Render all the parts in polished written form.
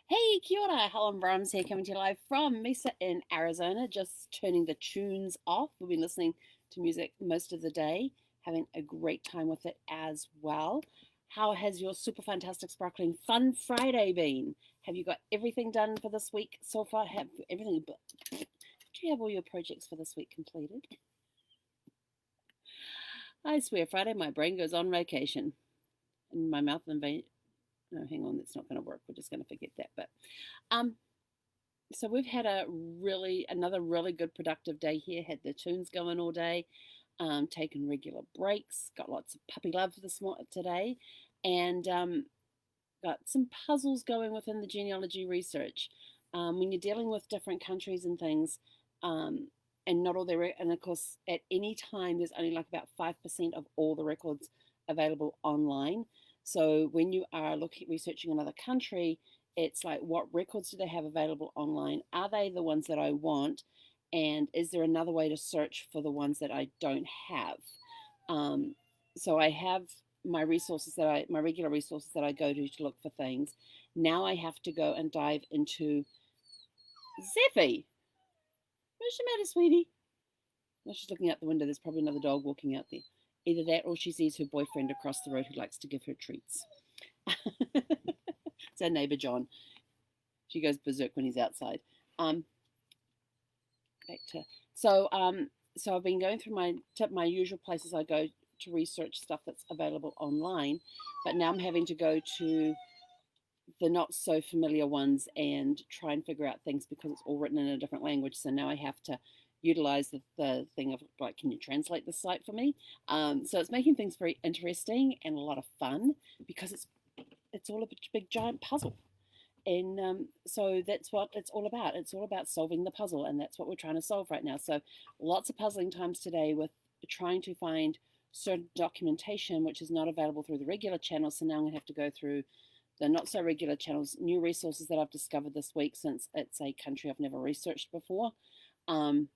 Hey, kia ora, Helen Brahms here, coming to you live from Mesa in Arizona. Just turning the tunes off. We've been listening to music most of the day, having a great time with it as well. How has your super fantastic, sparkling, fun Friday been? Have you got everything done for this week so far? Have everything? Do you have all your projects for this week completed? I swear, Friday my brain goes on vacation, and my mouth and vein. No, hang on, that's not going to work. We're just going to forget that. But um, so we've had another really good productive day here. Had the tunes going all day, taken regular breaks, got lots of puppy love today, and got some puzzles going within the genealogy research. When you're dealing with different countries and things, and not all their and of course at any time there's only like about 5% of all the records available online. So when you are looking researching another country, it's like, what records do they have available online? Are they the ones that I want? And is there another way to search for the ones that I don't have? Um, so I have my regular resources that I go to look for things. Now I have to go and dive into Zeffy. What's the matter, sweetie? No, she's looking out the window. There's probably another dog walking out there. Either that or she sees her boyfriend across the road who likes to give her treats. It's our neighbor John. She goes berserk when he's outside. Um, back to so so I've been going through my usual places I go to research stuff that's available online, but now I'm having to go to the not so familiar ones and try and figure out things because it's all written in a different language. So now I have to utilize the thing of like, can you translate the site for me? So it's making things very interesting and a lot of fun because it's all a big giant puzzle. And so that's what it's all about. It's all about solving the puzzle, and that's what we're trying to solve right now. So lots of puzzling times today with trying to find certain documentation which is not available through the regular channels. So now I'm going to have to go through the not so regular channels, new resources that I've discovered this week since it's a country I've never researched before. Um,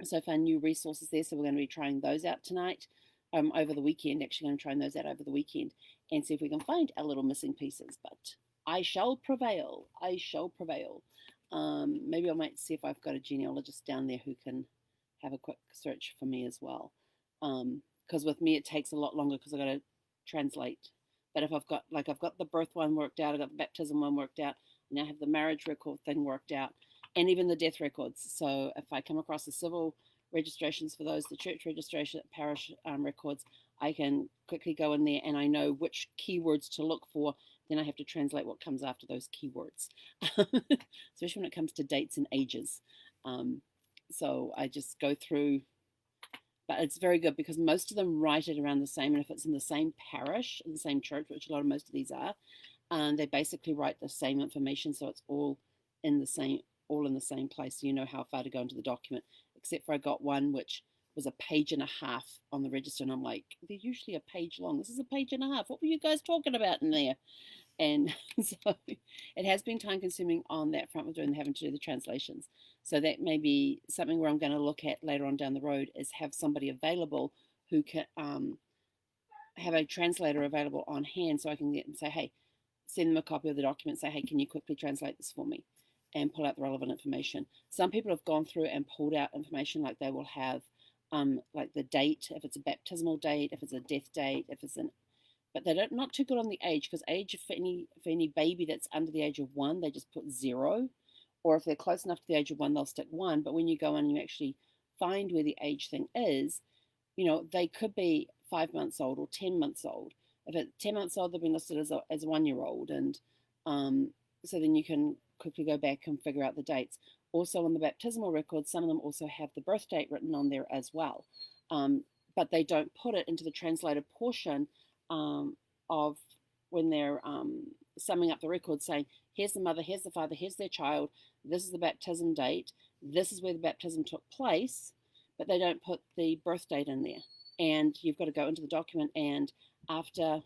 so I found new resources there. So we're going to be trying those out tonight, over the weekend. Actually, going to try those out over the weekend and see if we can find our little missing pieces. But I shall prevail. I shall prevail. Maybe I might see if I've got a genealogist down there who can have a quick search for me as well. Because with me it takes a lot longer because I've got to translate. But if I've got the birth one worked out, I've got the baptism one worked out, I now have the marriage record thing worked out, and even the death records. So if I come across the civil registrations for those, the church registration, parish records, I can quickly go in there and I know which keywords to look for. Then I have to translate what comes after those keywords, especially when it comes to dates and ages. So I just go through, but it's very good because most of them write it around the same. And if it's in the same parish, in the same church, which a lot of most of these are, they basically write the same information. So it's in the same, all in the same place. So you know how far to go into the document, except for I got one which was a page and a half on the register. And I'm like, they're usually a page long. This is a page and a half. What were you guys talking about in there? And so it has been time consuming on that front with having to do the translations. So that may be something where I'm going to look at later on down the road, is have somebody available who can have a translator available on hand, so I can get and say, hey, send them a copy of the document, say, hey, can you quickly translate this for me, and pull out the relevant information. Some people have gone through and pulled out information, like they will have like the date, if it's a baptismal date, if it's a death date, if it's an, but they're not too good on the age, because age, for any baby that's under the age of 1, they just put 0, or if they're close enough to the age of 1, they'll stick 1. But when you go in and you actually find where the age thing is, they could be 5 months old or 10 months old. If it's 10 months old, they've been listed as a 1 year old, and so then you can quickly go back and figure out the dates. Also, on the baptismal records, some of them also have the birth date written on there as well, but they don't put it into the translated portion of when they're summing up the record, saying, here's the mother, here's the father, here's their child, this is the baptism date, this is where the baptism took place, but they don't put the birth date in there. And you've got to go into the document, and after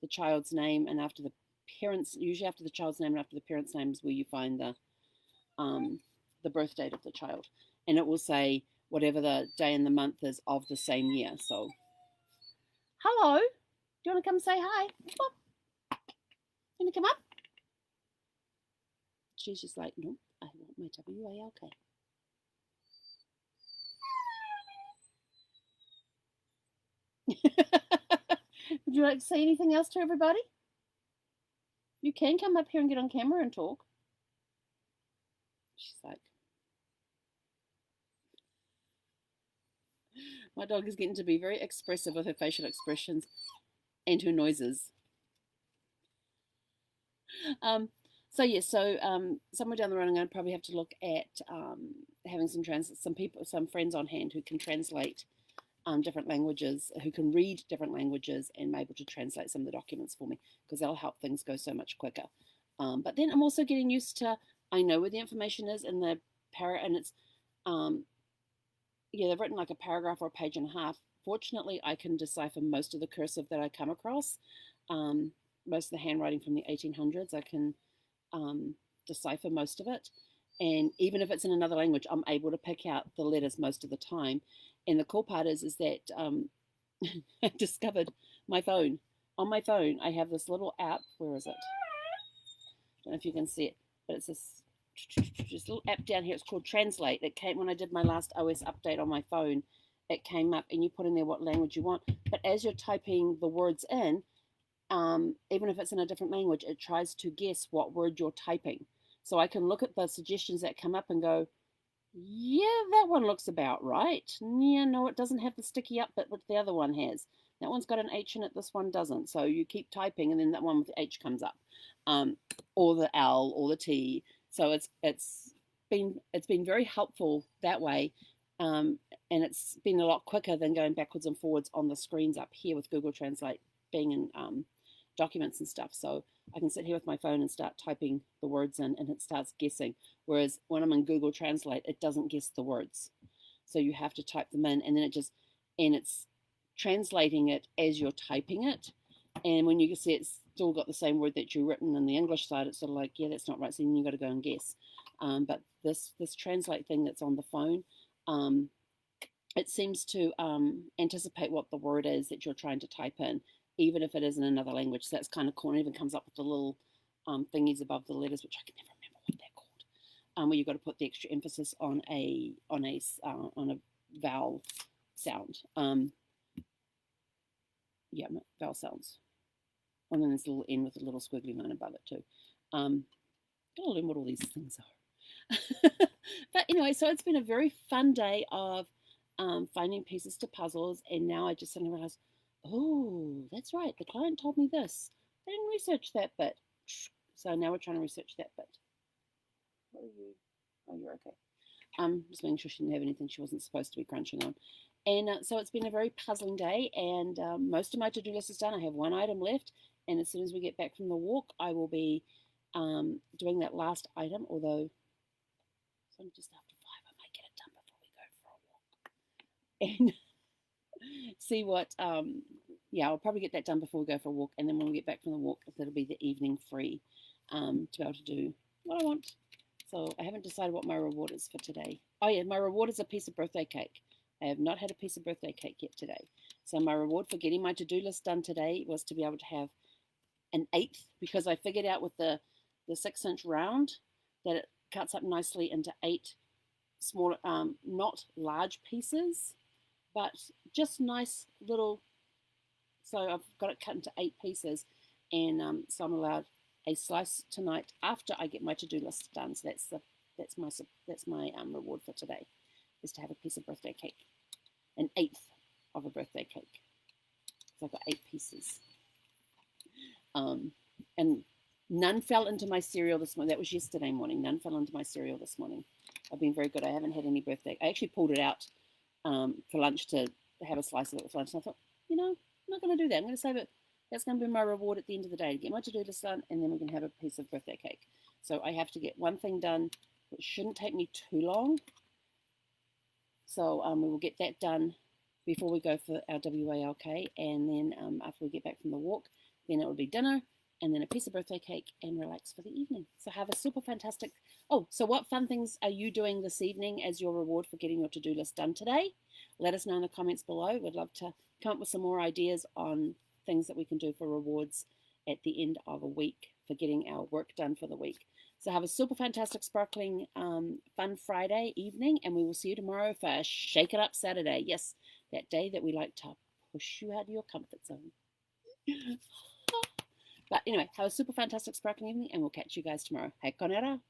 the child's name and after the parents, usually after the child's name and after the parents' name is where you find the birth date of the child. And it will say whatever the day and the month is of the same year. So, hello. Do you want to come say hi? Come on. You want to come up? she's just like, no, I want my WALK. Would you like to say anything else to everybody? You can come up here and get on camera and talk. She's like, my dog is getting to be very expressive with her facial expressions and her noises. Somewhere down the road, I'm going to probably have to look at having some friends on hand who can translate different languages, who can read different languages and able to translate some of the documents for me, because that'll help things go so much quicker. But then I'm also getting used to, I know where the information is in the and it's, they've written like a paragraph or a page and a half. Fortunately, I can decipher most of the cursive that I come across. Most of the handwriting from the 1800s, I can decipher most of it. And even if it's in another language, I'm able to pick out the letters most of the time. And the cool part is that I discovered my phone. On my phone, I have this little app. Where is it? I don't know if you can see it, but it's this little app down here. It's called Translate. It came when I did my last OS update on my phone. It came up, and you put in there what language you want. But as you're typing the words in, even if it's in a different language, it tries to guess what word you're typing. So I can look at the suggestions that come up and go, yeah, that one looks about right. Yeah, no, it doesn't have the sticky up bit, which the other one has. That one's got an H in it, this one doesn't. So you keep typing, and then that one with the H comes up, or the L or the T. So it's been very helpful that way, and it's been a lot quicker than going backwards and forwards on the screens up here with Google Translate being in documents and stuff. So I can sit here with my phone and start typing the words in, and it starts guessing. Whereas when I'm in Google Translate, it doesn't guess the words. So you have to type them in, and then it's translating it as you're typing it. And when you see it's still got the same word that you've written in the English side, it's sort of like, yeah, that's not right. So then you got to go and guess. But this translate thing that's on the phone, it seems to anticipate what the word is that you're trying to type in, even if it is in another language. So that's kind of cool. It even comes up with the little thingies above the letters, which I can never remember what they're called. Where you've got to put the extra emphasis on a vowel sound. Vowel sounds. And then there's a little N with a little squiggly line above it too. Gotta learn what all these things are. But anyway, so it's been a very fun day of finding pieces to puzzles, and now I just suddenly realized, oh, that's right, the client told me this. I didn't research that bit. So now we're trying to research that bit. What are you? Oh, you're okay. Just making sure she didn't have anything she wasn't supposed to be crunching on. And so it's been a very puzzling day, and most of my to-do list is done. I have one item left, and as soon as we get back from the walk, I will be doing that last item, although it's only just after 5. I might get it done before we go for a walk. And see what, I'll probably get that done before we go for a walk, and then when we get back from the walk, it'll be the evening free to be able to do what I want. So I haven't decided what my reward is for today. Oh yeah, my reward is a piece of birthday cake. I have not had a piece of birthday cake yet today. So my reward for getting my to-do list done today was to be able to have an 1/8, because I figured out with the 6-inch round that it cuts up nicely into 8 small, not large pieces, but just nice little. So I've got it cut into 8 pieces, and so I'm allowed a slice tonight after I get my to-do list done. So that's my reward for today, is to have a piece of birthday cake, an 1/8 of a birthday cake. So I've got 8 pieces, and none fell into my cereal this morning. That was yesterday morning. None fell into my cereal this morning. I've been very good. I haven't had any birthday. I actually pulled it out for lunch to have a slice of it with lunch. And I thought, I'm not going to do that. I'm going to save it. That's going to be my reward at the end of the day, to get my to-do list done, and then we can have a piece of birthday cake. So I have to get one thing done, which shouldn't take me too long. So we will get that done before we go for our WALK, and then after we get back from the walk, then it will be dinner, and then a piece of birthday cake, and relax for the evening. So have a super fantastic... Oh, so what fun things are you doing this evening as your reward for getting your to-do list done today? Let us know in the comments below. We'd love to come up with some more ideas on things that we can do for rewards at the end of a week for getting our work done for the week. So have a super fantastic, sparkling, fun Friday evening, and we will see you tomorrow for Shake It Up Saturday. Yes, that day that we like to push you out of your comfort zone. But anyway, have a super fantastic, sparkling evening, and we'll catch you guys tomorrow. Hei konera.